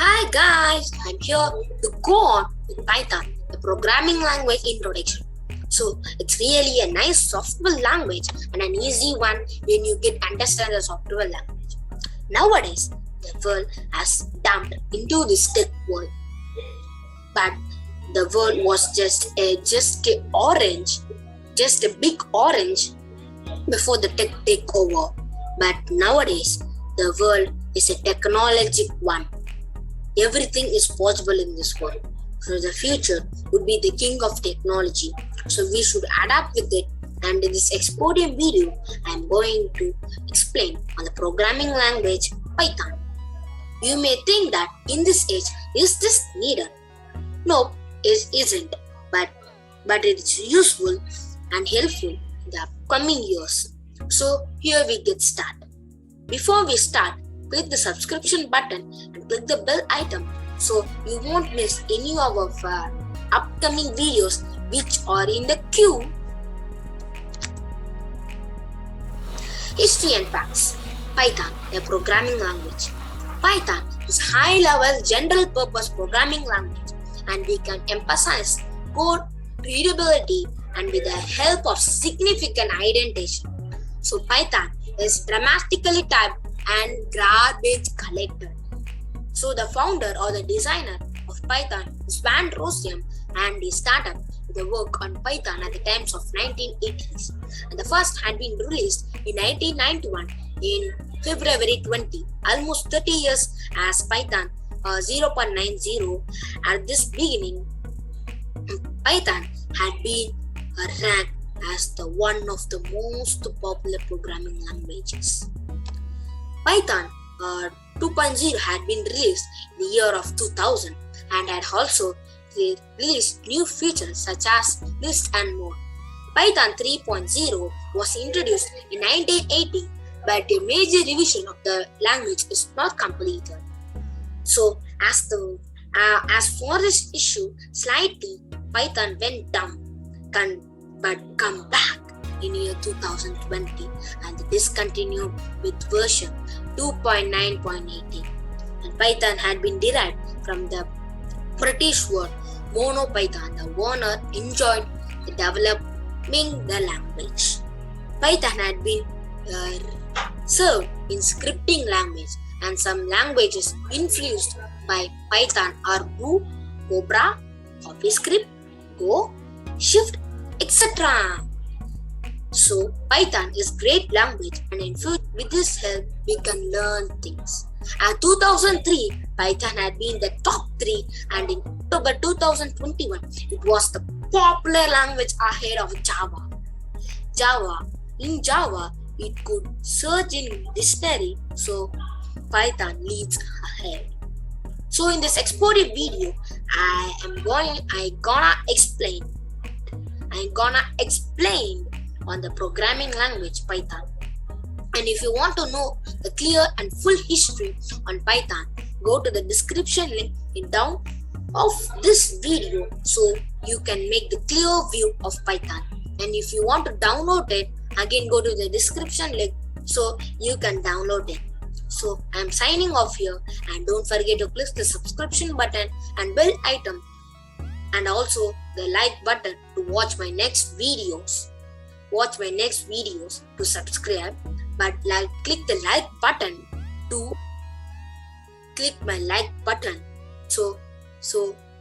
Hi guys, I'm here to go on with Python, the programming language introduction. So it's really a nice software language and an easy one when you get understand the software language. Nowadays, the world has dumped into this tech world, but the world was just a big orange before the tech take over. But nowadays, the world is a technologic one. Everything is possible in this world. So the future would be the king of technology. So we should adapt with it. And in this exploding video, I am going to explain on the programming language Python. You may think that in this age, is this needed? No, it isn't. But it's useful and helpful in the upcoming years. So here we get started. Before we start, click the subscription button and click the bell item so you won't miss any of our upcoming videos which are in the queue. History and facts. Python, a programming language. Python is high-level general-purpose programming language, and we can emphasize code readability and with the help of significant indentation. So Python is dramatically typed and garbage collector. So the founder or the designer of Python is Van Rossum, and he started the work on Python at the times of 1980s. And the first had been released in 1991 in February 20, almost 30 years as Python 0.90. At this beginning, Python had been ranked as the one of the most popular programming languages. Python 2.0 had been released in the year of 2000 and had also released new features such as lists and more. Python 3.0 was introduced in 1980, but a major revision of the language is not completed. So, as for this issue, slightly Python went down, but come back in year 2020 and discontinued with version 2.9.18. And Python had been derived from the British word monopython. The owner enjoyed developing the language. Python had been served in scripting language, and some languages influenced by Python are Go, Cobra, CoffeeScript, Go, Shift, etc. So Python is great language, and in future with this help we can learn things. At 2003, Python had been the top 3, and in October 2021, it was the popular language ahead of Java. In Java, it could search in dictionary, so Python leads ahead. So in this exploded video, I'm gonna explain on the programming language Python. And if you want to know the clear and full history on Python, go to the description link in down of this video so you can make the clear view of Python. And if you want to download it, again go to the description link so you can download it. So I'm signing off here, and don't forget to click the subscription button and bell item, and also the like button to watch my next videos. To subscribe, but click the like button to click my like button so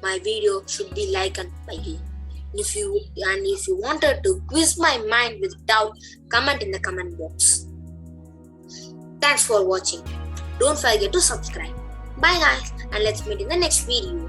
my video should be liked by you. If you wanted to quiz my mind with doubt, comment in the comment box. Thanks for watching. Don't forget to subscribe. Bye guys, and let's meet in the next video.